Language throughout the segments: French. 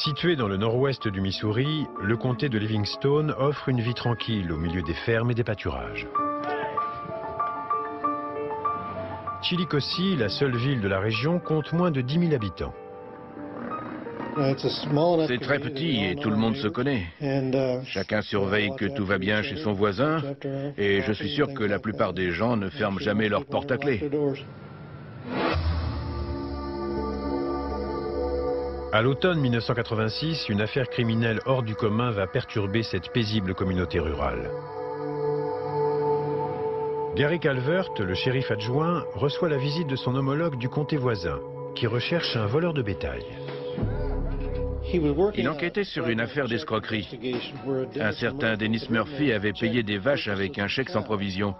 Situé dans le nord-ouest du Missouri, le comté de Livingstone offre une vie tranquille au milieu des fermes et des pâturages. Chillicothe, la seule ville de la région, compte moins de 10 000 habitants. C'est très petit et tout le monde se connaît. Chacun surveille que tout va bien chez son voisin et je suis sûr que la plupart des gens ne ferment jamais leur porte à clé. À l'automne 1986, une affaire criminelle hors du commun va perturber cette paisible communauté rurale. Gary Calvert, le shérif adjoint, reçoit la visite de son homologue du comté voisin, qui recherche un voleur de bétail. Il enquêtait sur une affaire d'escroquerie. Un certain Dennis Murphy avait payé des vaches avec un chèque sans provision.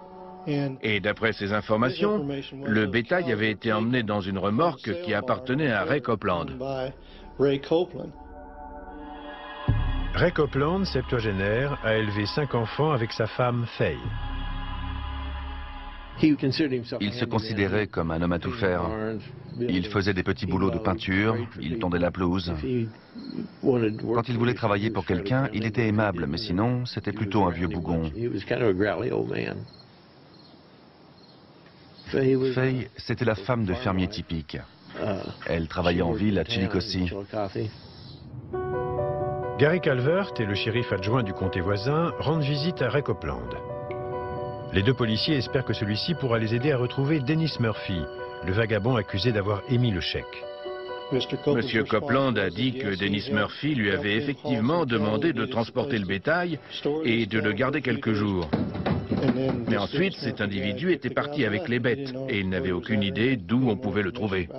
Et d'après ces informations, le bétail avait été emmené dans une remorque qui appartenait à Ray Copeland. Ray Copeland, septuagénaire, a élevé 5 enfants avec sa femme Faye. Il se considérait comme un homme à tout faire. Il faisait des petits boulots de peinture, il tondait la pelouse. Quand il voulait travailler pour quelqu'un, il était aimable, mais sinon, c'était plutôt un vieux bougon. Faye, c'était la femme de fermier typique. Elle travaillait en ville à Chillicothe. Gary Calvert et le shérif adjoint du comté voisin rendent visite à Ray Copeland. Les deux policiers espèrent que celui-ci pourra les aider à retrouver Dennis Murphy, le vagabond accusé d'avoir émis le chèque. Monsieur Copeland a dit que Dennis Murphy lui avait effectivement demandé de transporter le bétail et de le garder quelques jours. Mais ensuite, cet individu était parti avec les bêtes et il n'avait aucune idée d'où on pouvait le trouver.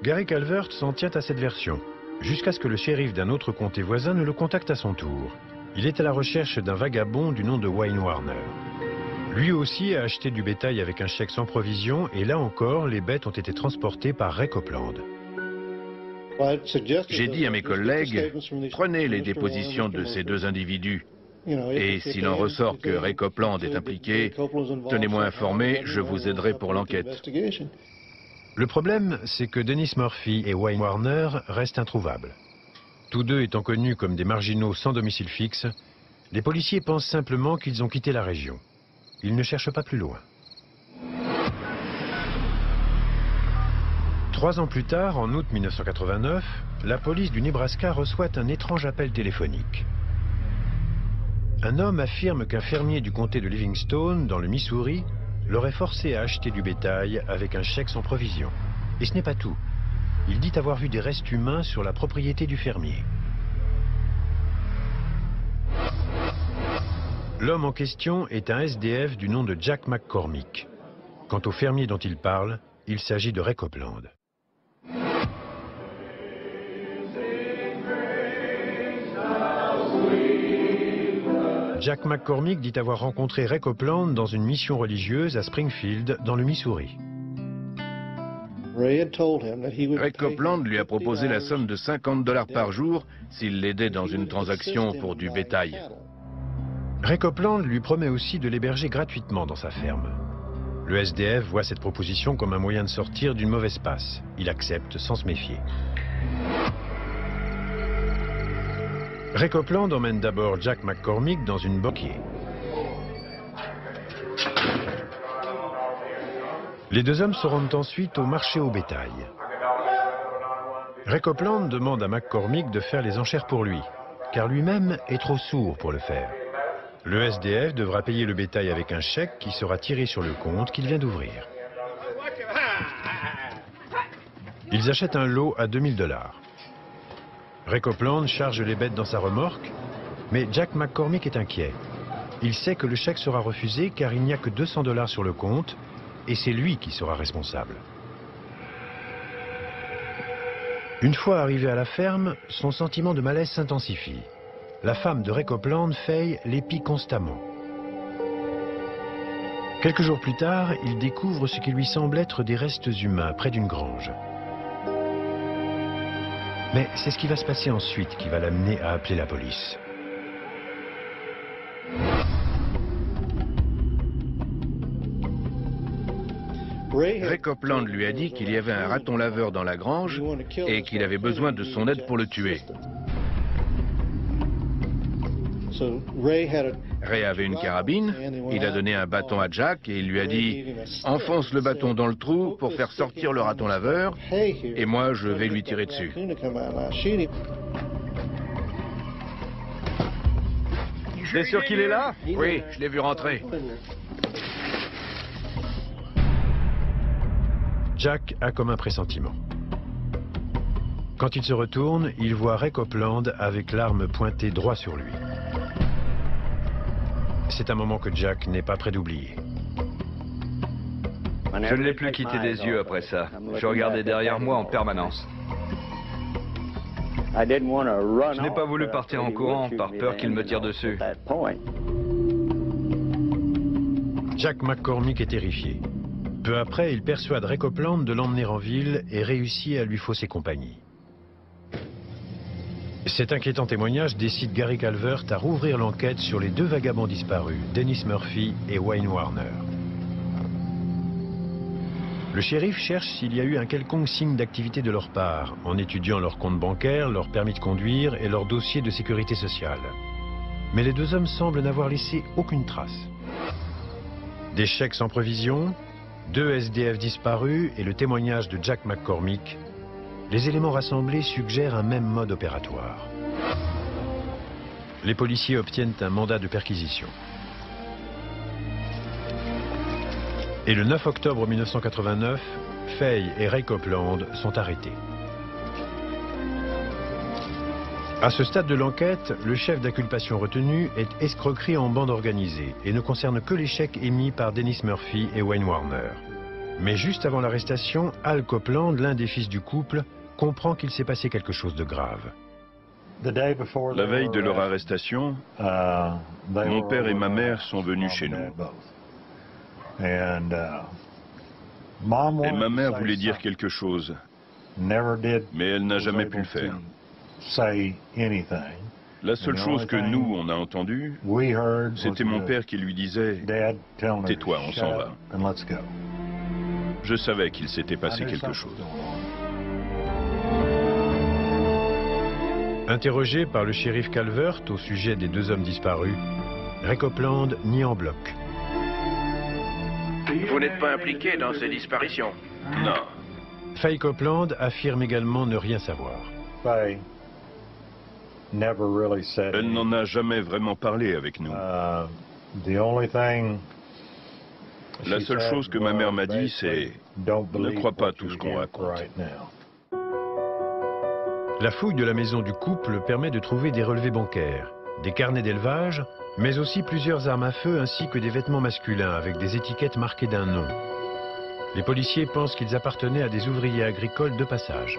Gary Calvert s'en tient à cette version, jusqu'à ce que le shérif d'un autre comté voisin ne le contacte à son tour. Il est à la recherche d'un vagabond du nom de Wayne Warner. Lui aussi a acheté du bétail avec un chèque sans provision et là encore, les bêtes ont été transportées par Ray Copeland. J'ai dit à mes collègues, prenez les dépositions de ces deux individus. Et s'il en ressort que Ray Copeland est impliqué, tenez-moi informé, je vous aiderai pour l'enquête. Le problème, c'est que Dennis Murphy et Wayne Warner restent introuvables. Tous deux étant connus comme des marginaux sans domicile fixe, les policiers pensent simplement qu'ils ont quitté la région. Ils ne cherchent pas plus loin. 3 ans plus tard, en août 1989, la police du Nebraska reçoit un étrange appel téléphonique. Un homme affirme qu'un fermier du comté de Livingstone, dans le Missouri, l'aurait forcé à acheter du bétail avec un chèque sans provision. Et ce n'est pas tout. Il dit avoir vu des restes humains sur la propriété du fermier. L'homme en question est un SDF du nom de Jack McCormick. Quant au fermier dont il parle, il s'agit de Ray Copeland. Jack McCormick dit avoir rencontré Ray Copeland dans une mission religieuse à Springfield, dans le Missouri. Ray Copeland lui a proposé la somme de $50 par jour s'il l'aidait dans une transaction pour du bétail. Ray Copeland lui promet aussi de l'héberger gratuitement dans sa ferme. Le SDF voit cette proposition comme un moyen de sortir d'une mauvaise passe. Il accepte sans se méfier. Ray Copeland emmène d'abord Jack McCormick dans une banquier. Les deux hommes se rendent ensuite au marché au bétail. Ray Copeland demande à McCormick de faire les enchères pour lui, car lui-même est trop sourd pour le faire. Le SDF devra payer le bétail avec un chèque qui sera tiré sur le compte qu'il vient d'ouvrir. Ils achètent un lot à $2000. Ray Copeland charge les bêtes dans sa remorque, mais Jack McCormick est inquiet. Il sait que le chèque sera refusé car il n'y a que $200 sur le compte et c'est lui qui sera responsable. Une fois arrivé à la ferme, son sentiment de malaise s'intensifie. La femme de Ray Copeland, Faye, l'épie constamment. Quelques jours plus tard, il découvre ce qui lui semble être des restes humains près d'une grange. Mais c'est ce qui va se passer ensuite qui va l'amener à appeler la police. Ray Copeland lui a dit qu'il y avait un raton laveur dans la grange et qu'il avait besoin de son aide pour le tuer. Ray avait une carabine, il a donné un bâton à Jack et il lui a dit « Enfonce le bâton dans le trou pour faire sortir le raton laveur et moi je vais lui tirer dessus. » T'es sûr qu'il est là? Oui, je l'ai vu rentrer. Jack a comme un pressentiment. Quand il se retourne, il voit Ray Copeland avec l'arme pointée droit sur lui. C'est un moment que Jack n'est pas prêt d'oublier. Je ne l'ai plus quitté des yeux après ça. Je regardais derrière moi en permanence. Je n'ai pas voulu partir en courant par peur qu'il me tire dessus. Jack McCormick est terrifié. Peu après, il persuade Ray Copeland de l'emmener en ville et réussit à lui fausser compagnie. Cet inquiétant témoignage décide Gary Calvert à rouvrir l'enquête sur les deux vagabonds disparus, Dennis Murphy et Wayne Warner. Le shérif cherche s'il y a eu un quelconque signe d'activité de leur part, en étudiant leurs comptes bancaires, leur permis de conduire et leur dossier de sécurité sociale. Mais les deux hommes semblent n'avoir laissé aucune trace. Des chèques sans provision, 2 SDF disparus et le témoignage de Jack McCormick, les éléments rassemblés suggèrent un même mode opératoire. Les policiers obtiennent un mandat de perquisition. Et le 9 octobre 1989, Fay et Ray Copeland sont arrêtés. À ce stade de l'enquête, le chef d'inculpation retenu est escroquerie en bande organisée et ne concerne que les chèques émis par Dennis Murphy et Wayne Warner. Mais juste avant l'arrestation, Al Copeland, l'un des fils du couple, comprend qu'il s'est passé quelque chose de grave. La veille de leur arrestation, mon père et ma mère sont venus chez nous. Et ma mère voulait dire quelque chose, mais elle n'a jamais pu le faire. La seule chose que nous, on a entendue, c'était mon père qui lui disait « Tais-toi, on s'en va ». Je savais qu'il s'était passé quelque chose. Interrogé par le shérif Calvert au sujet des deux hommes disparus, Ray Copeland nie en bloc. Vous n'êtes pas impliqué dans ces disparitions? Non. Fay Copeland affirme également ne rien savoir. Elle n'en a jamais vraiment parlé avec nous. La seule chose que ma mère m'a dit, c'est « Ne crois pas tout ce qu'on raconte ». La fouille de la maison du couple permet de trouver des relevés bancaires, des carnets d'élevage, mais aussi plusieurs armes à feu ainsi que des vêtements masculins avec des étiquettes marquées d'un nom. Les policiers pensent qu'ils appartenaient à des ouvriers agricoles de passage.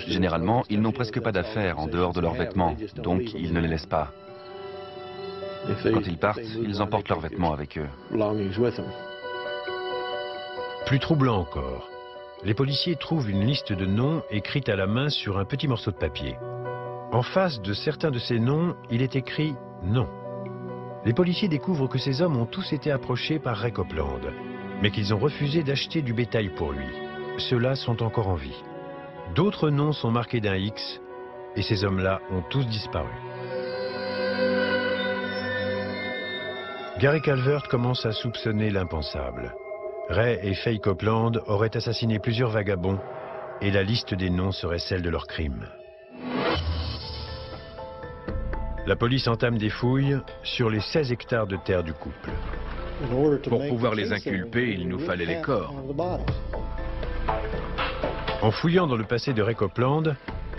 Généralement, ils n'ont presque pas d'affaires en dehors de leurs vêtements, donc ils ne les laissent pas. Quand ils partent, ils emportent leurs vêtements avec eux. Plus troublant encore, les policiers trouvent une liste de noms écrite à la main sur un petit morceau de papier. En face de certains de ces noms, il est écrit « Non ». Les policiers découvrent que ces hommes ont tous été approchés par Ray Copeland, mais qu'ils ont refusé d'acheter du bétail pour lui. Ceux-là sont encore en vie. D'autres noms sont marqués d'un X, et ces hommes-là ont tous disparu. Gary Calvert commence à soupçonner l'impensable. Ray et Fay Copeland auraient assassiné plusieurs vagabonds, et la liste des noms serait celle de leurs crimes. La police entame des fouilles sur les 16 hectares de terre du couple. Pour pouvoir les inculper, il nous fallait les corps. En fouillant dans le passé de Ray Copeland,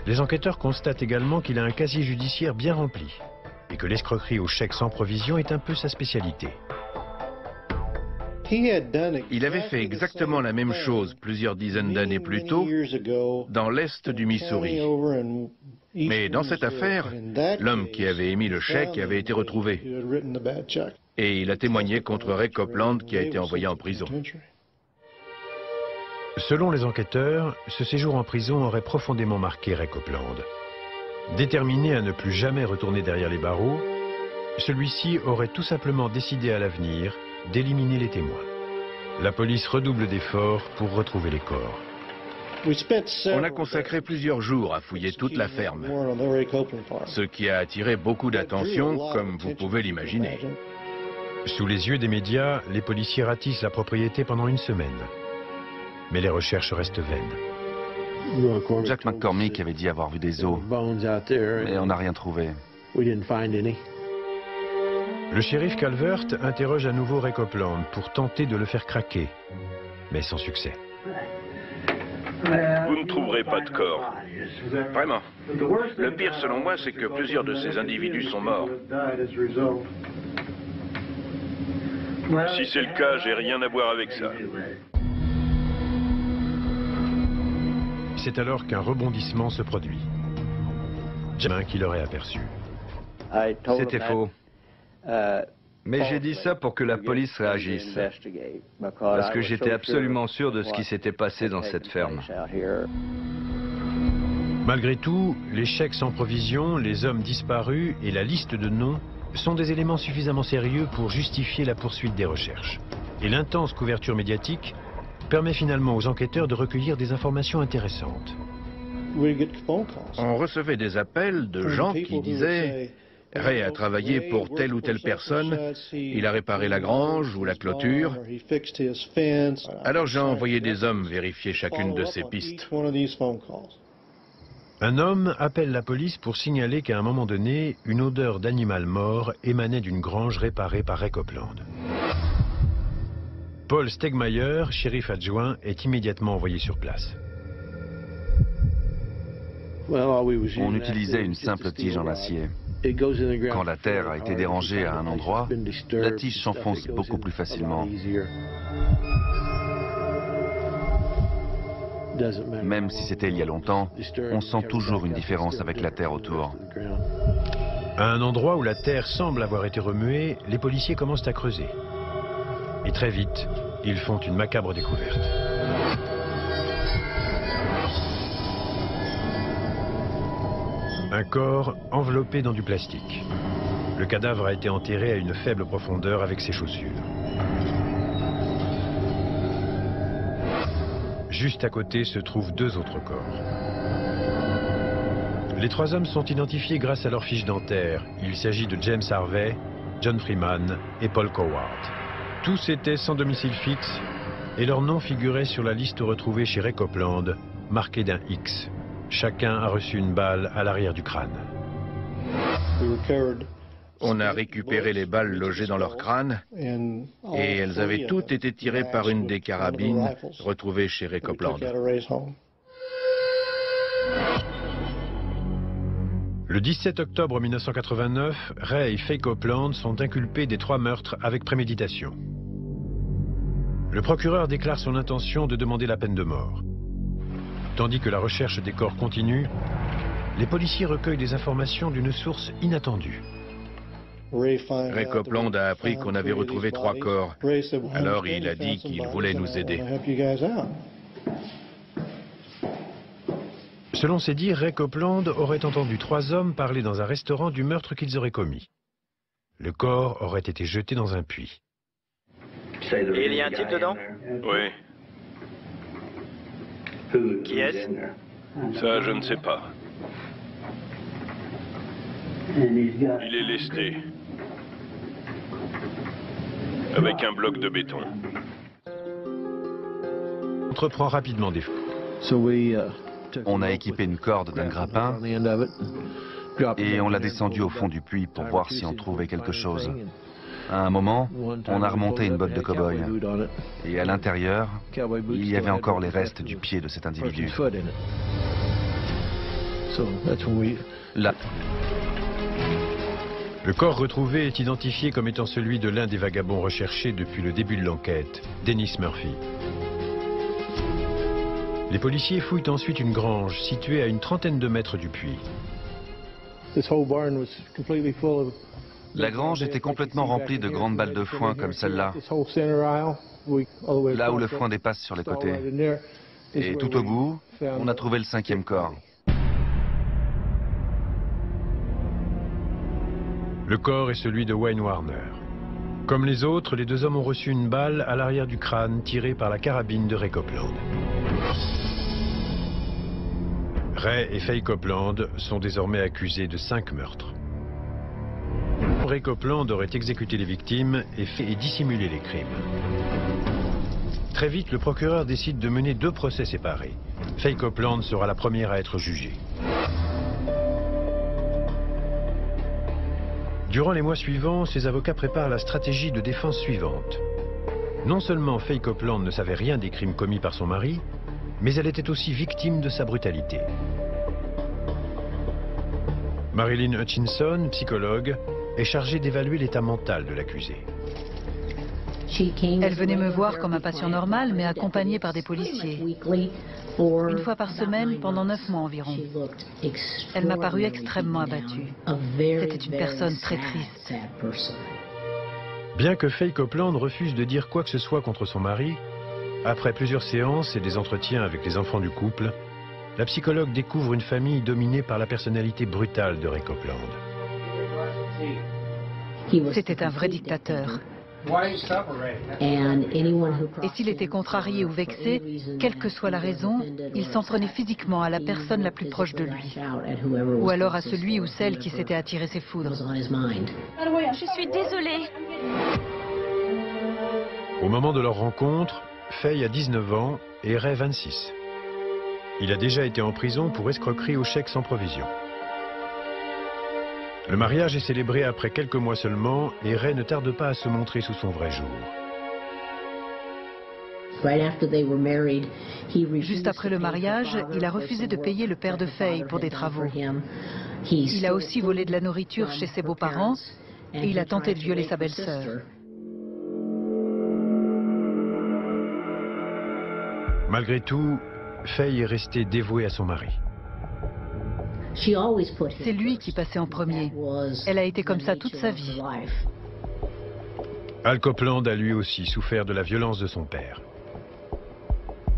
les enquêteurs constatent également qu'il a un casier judiciaire bien rempli et que l'escroquerie aux chèques sans provision est un peu sa spécialité. Il avait fait exactement la même chose plusieurs dizaines d'années plus tôt dans l'est du Missouri. Mais dans cette affaire, l'homme qui avait émis le chèque avait été retrouvé. Et il a témoigné contre Ray Copeland qui a été envoyé en prison. Selon les enquêteurs, ce séjour en prison aurait profondément marqué Ray Copeland. Déterminé à ne plus jamais retourner derrière les barreaux, celui-ci aurait tout simplement décidé à l'avenir d'éliminer les témoins. La police redouble d'efforts pour retrouver les corps. On a consacré plusieurs jours à fouiller toute la ferme, ce qui a attiré beaucoup d'attention, comme vous pouvez l'imaginer. Sous les yeux des médias, les policiers ratissent la propriété pendant une semaine. Mais les recherches restent vaines. Jack McCormick avait dit avoir vu des os, mais on n'a rien trouvé. Le shérif Calvert interroge à nouveau Ray Copeland pour tenter de le faire craquer, mais sans succès. Vous ne trouverez pas de corps. Vraiment. Le pire, selon moi, c'est que plusieurs de ces individus sont morts. Si c'est le cas, j'ai rien à voir avec ça. C'est alors qu'un rebondissement se produit. Jamin qui l'aurait aperçu. C'était faux. Mais j'ai dit ça pour que la police réagisse. Parce que j'étais absolument sûr de ce qui s'était passé dans cette ferme. Malgré tout, les chèques sans provision, les hommes disparus et la liste de noms sont des éléments suffisamment sérieux pour justifier la poursuite des recherches. Et l'intense couverture médiatique permet finalement aux enquêteurs de recueillir des informations intéressantes. On recevait des appels de gens qui disaient « Ray a travaillé pour telle ou telle personne, il a réparé la grange ou la clôture. » Alors j'ai envoyé des hommes vérifier chacune de ces pistes. Un homme appelle la police pour signaler qu'à un moment donné, une odeur d'animal mort émanait d'une grange réparée par Ray Copeland. Paul Stegmaier, shérif adjoint, est immédiatement envoyé sur place. On utilisait une simple tige en acier. Quand la terre a été dérangée à un endroit, la tige s'enfonce beaucoup plus facilement. Même si c'était il y a longtemps, on sent toujours une différence avec la terre autour. À un endroit où la terre semble avoir été remuée, les policiers commencent à creuser. Et très vite, ils font une macabre découverte. Un corps enveloppé dans du plastique. Le cadavre a été enterré à une faible profondeur avec ses chaussures. Juste à côté se trouvent deux autres corps. Les trois hommes sont identifiés grâce à leur fiche dentaire. Il s'agit de James Harvey, John Freeman et Paul Coward. Tous étaient sans domicile fixe et leurs noms figuraient sur la liste retrouvée chez Ray Copeland, marquée d'un X. Chacun a reçu une balle à l'arrière du crâne. On a récupéré les balles logées dans leur crâne et elles avaient toutes été tirées par une des carabines retrouvées chez Ray Copeland. Le 17 octobre 1989, Ray et Faye Copeland sont inculpés des 3 meurtres avec préméditation. Le procureur déclare son intention de demander la peine de mort. Tandis que la recherche des corps continue, les policiers recueillent des informations d'une source inattendue. Ray Copeland a appris qu'on avait retrouvé 3 corps. Alors il a dit qu'il voulait nous aider. Selon ses dires, Ray Copeland aurait entendu 3 hommes parler dans un restaurant du meurtre qu'ils auraient commis. Le corps aurait été jeté dans un puits. Et il y a un type dedans? Oui. Qui est-ce? Ça, je ne sais pas. Il est lesté. Avec un bloc de béton. On entreprend rapidement des fouilles. On a équipé une corde d'un grappin et on l'a descendu au fond du puits pour voir si on trouvait quelque chose. À un moment, on a remonté une botte de cow-boy et à l'intérieur, il y avait encore les restes du pied de cet individu. Là. Le corps retrouvé est identifié comme étant celui de l'un des vagabonds recherchés depuis le début de l'enquête, Dennis Murphy. Les policiers fouillent ensuite une grange située à une trentaine de mètres du puits. La grange était complètement remplie de grandes balles de foin comme celle-là, là où le foin dépasse sur les côtés. Et tout au bout, on a trouvé le 5e corps. Le corps est celui de Wayne Warner. Comme les autres, les deux hommes ont reçu une balle à l'arrière du crâne tirée par la carabine de Ray Copeland. Ray et Faye Copeland sont désormais accusés de 5 meurtres. Ray Copeland aurait exécuté les victimes et dissimulé les crimes. Très vite, le procureur décide de mener 2 procès séparés. Faye Copeland sera la première à être jugée. Durant les mois suivants, ses avocats préparent la stratégie de défense suivante. Non seulement Faye Copeland ne savait rien des crimes commis par son mari, mais elle était aussi victime de sa brutalité. Marilyn Hutchinson, psychologue, est chargée d'évaluer l'état mental de l'accusé. Elle venait me voir comme un patient normal, mais accompagnée par des policiers. Une fois par semaine, pendant 9 mois environ. Elle m'a paru extrêmement abattue. C'était une personne très triste. Bien que Faye Copeland refuse de dire quoi que ce soit contre son mari, après plusieurs séances et des entretiens avec les enfants du couple, la psychologue découvre une famille dominée par la personnalité brutale de Ray Copeland. C'était un vrai dictateur. Et s'il était contrarié ou vexé, quelle que soit la raison, il s'en prenait physiquement à la personne la plus proche de lui, ou alors à celui ou celle qui s'était attiré ses foudres. Je suis désolée. Au moment de leur rencontre, Faye a 19 ans et Ray 26. Il a déjà été en prison pour escroquerie au chèque sans provision. Le mariage est célébré après quelques mois seulement et Ray ne tarde pas à se montrer sous son vrai jour. Juste après le mariage, il a refusé de payer le père de Faye pour des travaux. Il a aussi volé de la nourriture chez ses beaux-parents et il a tenté de violer sa belle-sœur. Malgré tout, Faye est restée dévouée à son mari. C'est lui qui passait en premier. Elle a été comme ça toute sa vie. Al Copeland a lui aussi souffert de la violence de son père.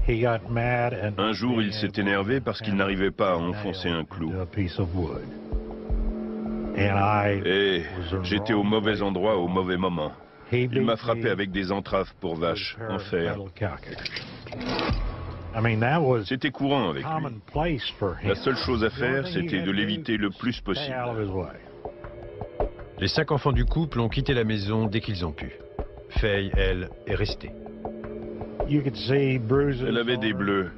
Un jour, il s'est énervé parce qu'il n'arrivait pas à enfoncer un clou. Et j'étais au mauvais endroit au mauvais moment. Il m'a frappé avec des entraves pour vaches en fer. C'était courant avec lui. La seule chose à faire, c'était de l'éviter le plus possible. Les 5 enfants du couple ont quitté la maison dès qu'ils ont pu. Faye, elle, est restée. Elle avait des bleus.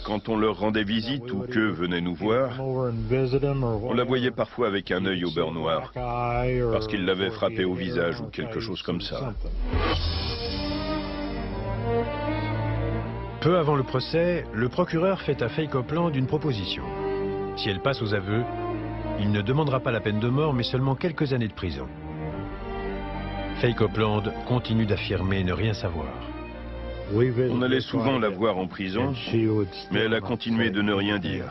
Quand on leur rendait visite ou qu'eux venaient nous voir, on la voyait parfois avec un œil au beurre noir, parce qu'il l'avait frappée au visage ou quelque chose comme ça. Peu avant le procès, le procureur fait à Faye Copeland une proposition. Si elle passe aux aveux, il ne demandera pas la peine de mort, mais seulement quelques années de prison. Faye Copeland continue d'affirmer ne rien savoir. On allait souvent la voir en prison, mais elle a continué de ne rien dire.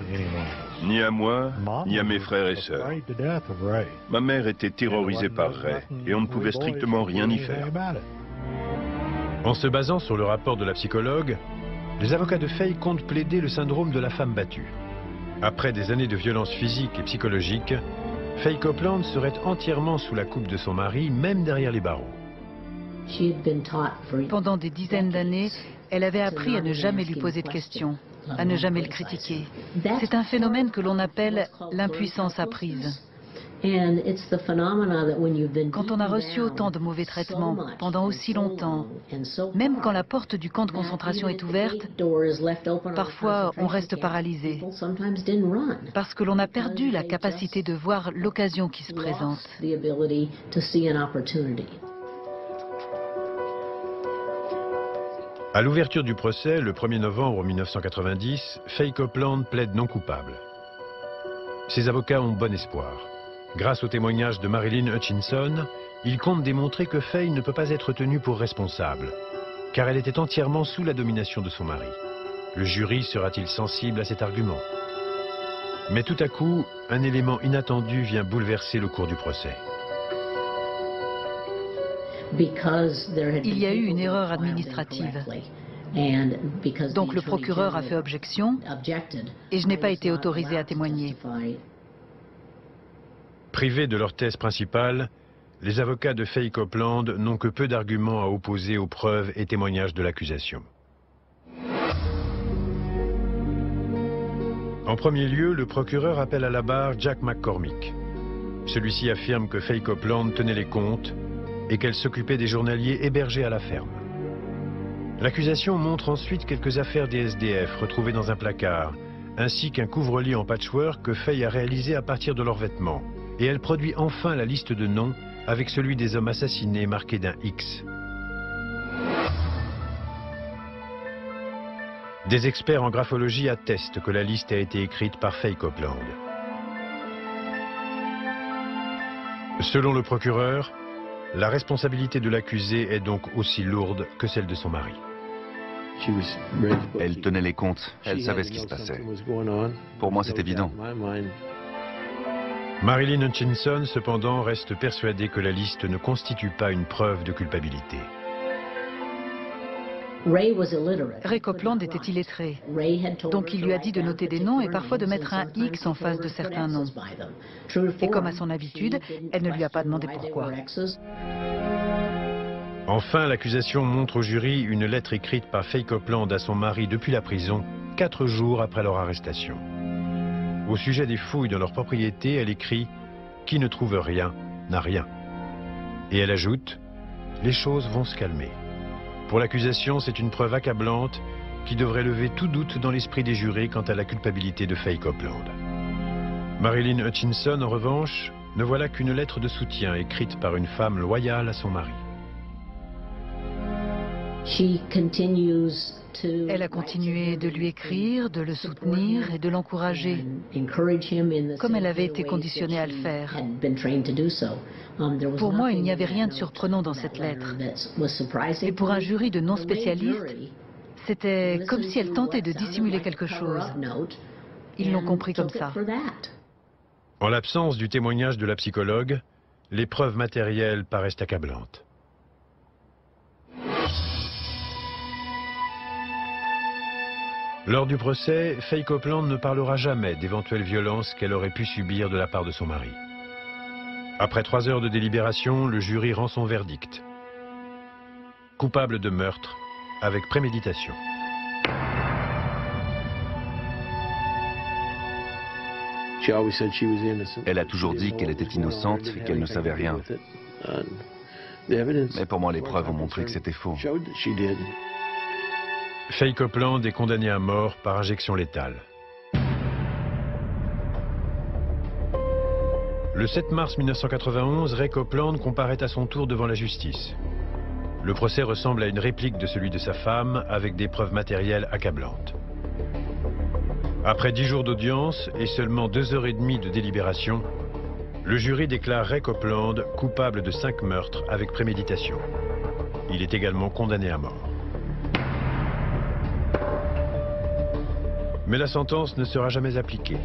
Ni à moi, ni à mes frères et sœurs. Ma mère était terrorisée par Ray, et on ne pouvait strictement rien y faire. En se basant sur le rapport de la psychologue, les avocats de Faye comptent plaider le syndrome de la femme battue. Après des années de violence physique et psychologique, Faye Copeland serait entièrement sous la coupe de son mari, même derrière les barreaux. Pendant des dizaines d'années, elle avait appris à ne jamais lui poser de questions, à ne jamais le critiquer. C'est un phénomène que l'on appelle l'impuissance apprise. Quand on a reçu autant de mauvais traitements pendant aussi longtemps, même quand la porte du camp de concentration est ouverte, parfois on reste paralysé, parce que l'on a perdu la capacité de voir l'occasion qui se présente. À l'ouverture du procès, le 1er novembre 1990, Faye Copeland plaide non coupable. Ses avocats ont bon espoir. Grâce au témoignage de Marilyn Hutchinson, ils comptent démontrer que Faye ne peut pas être tenue pour responsable, car elle était entièrement sous la domination de son mari. Le jury sera-t-il sensible à cet argument? Mais tout à coup, un élément inattendu vient bouleverser le cours du procès. Il y a eu une erreur administrative. Donc le procureur a fait objection et je n'ai pas été autorisé à témoigner. Privés de leur thèse principale, Les avocats de Faye Copeland n'ont que peu d'arguments à opposer aux preuves et témoignages de l'accusation. En premier lieu, le procureur appelle à la barre Jack McCormick. Celui-ci affirme que Faye Copeland tenait les comptes et qu'elle s'occupait des journaliers hébergés à la ferme. L'accusation montre ensuite quelques affaires des SDF retrouvées dans un placard, ainsi qu'un couvre-lit en patchwork que Faye a réalisé à partir de leurs vêtements. Et elle produit enfin la liste de noms avec celui des hommes assassinés marqué d'un X. Des experts en graphologie attestent que la liste a été écrite par Faye Copeland. Selon le procureur, la responsabilité de l'accusé est donc aussi lourde que celle de son mari. Elle tenait les comptes, elle savait ce qui se passait. Pour moi, c'est évident. Marilyn Hutchinson, cependant, reste persuadée que la liste ne constitue pas une preuve de culpabilité. Ray Copeland était illettré, donc il lui a dit de noter des noms et parfois de mettre un X en face de certains noms. Et comme à son habitude, elle ne lui a pas demandé pourquoi. Enfin, l'accusation montre au jury une lettre écrite par Faye Copeland à son mari depuis la prison, 4 jours après leur arrestation. Au sujet des fouilles dans leur propriété, elle écrit « Qui ne trouve rien, n'a rien ». Et elle ajoute « Les choses vont se calmer ». Pour l'accusation, c'est une preuve accablante qui devrait lever tout doute dans l'esprit des jurés quant à la culpabilité de Faye Copeland. Marilyn Hutchinson, en revanche, ne voilà qu'une lettre de soutien écrite par une femme loyale à son mari. Elle a continué de lui écrire, de le soutenir et de l'encourager, comme elle avait été conditionnée à le faire. Pour moi, il n'y avait rien de surprenant dans cette lettre. Et pour un jury de non-spécialistes, c'était comme si elle tentait de dissimuler quelque chose. Ils l'ont compris comme ça. En l'absence du témoignage de la psychologue, les preuves matérielles paraissent accablantes. Lors du procès, Faye Copeland ne parlera jamais d'éventuelles violences qu'elle aurait pu subir de la part de son mari. Après 3 heures de délibération, le jury rend son verdict. Coupable de meurtre avec préméditation. Elle a toujours dit qu'elle était innocente et qu'elle ne savait rien. Mais pour moi, les preuves ont montré que c'était faux. Faye Copeland est condamnée à mort par injection létale. Le 7 mars 1991, Ray Copeland comparaît à son tour devant la justice. Le procès ressemble à une réplique de celui de sa femme, avec des preuves matérielles accablantes. Après 10 jours d'audience et seulement 2h30 de délibération, le jury déclare Ray Copeland coupable de 5 meurtres avec préméditation. Il est également condamné à mort. Mais la sentence ne sera jamais appliquée.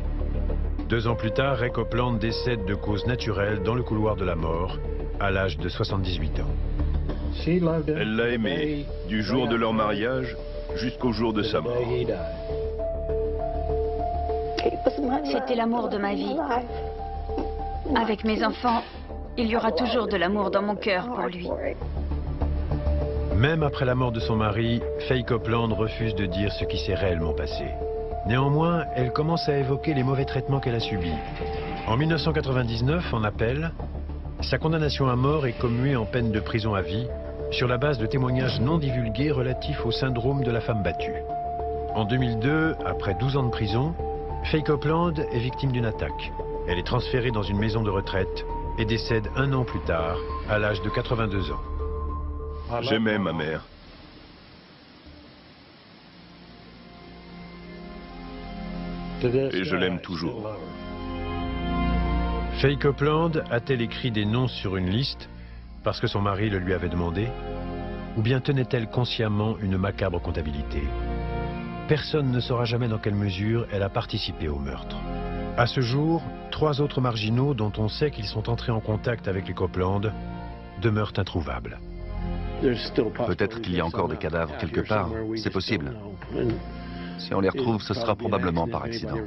2 ans plus tard, Ray Copeland décède de cause naturelle dans le couloir de la mort, à l'âge de 78 ans. Elle l'a aimé, du jour de leur mariage jusqu'au jour de sa mort. C'était l'amour de ma vie. Avec mes enfants, il y aura toujours de l'amour dans mon cœur pour lui. Même après la mort de son mari, Faye Copeland refuse de dire ce qui s'est réellement passé. Néanmoins, elle commence à évoquer les mauvais traitements qu'elle a subis. En 1999, en appel, sa condamnation à mort est commuée en peine de prison à vie sur la base de témoignages non divulgués relatifs au syndrome de la femme battue. En 2002, après 12 ans de prison, Faye Copeland est victime d'une attaque. Elle est transférée dans une maison de retraite et décède 1 an plus tard, à l'âge de 82 ans. J'aimais ma mère. Et je l'aime toujours. Faye Copeland a-t-elle écrit des noms sur une liste parce que son mari le lui avait demandé? Ou bien tenait-elle consciemment une macabre comptabilité? Personne ne saura jamais dans quelle mesure elle a participé au meurtre. À ce jour, 3 autres marginaux dont on sait qu'ils sont entrés en contact avec les Copeland demeurent introuvables. Peut-être qu'il y a encore des cadavres quelque part, c'est possible. Si on les retrouve, ce sera probablement par accident.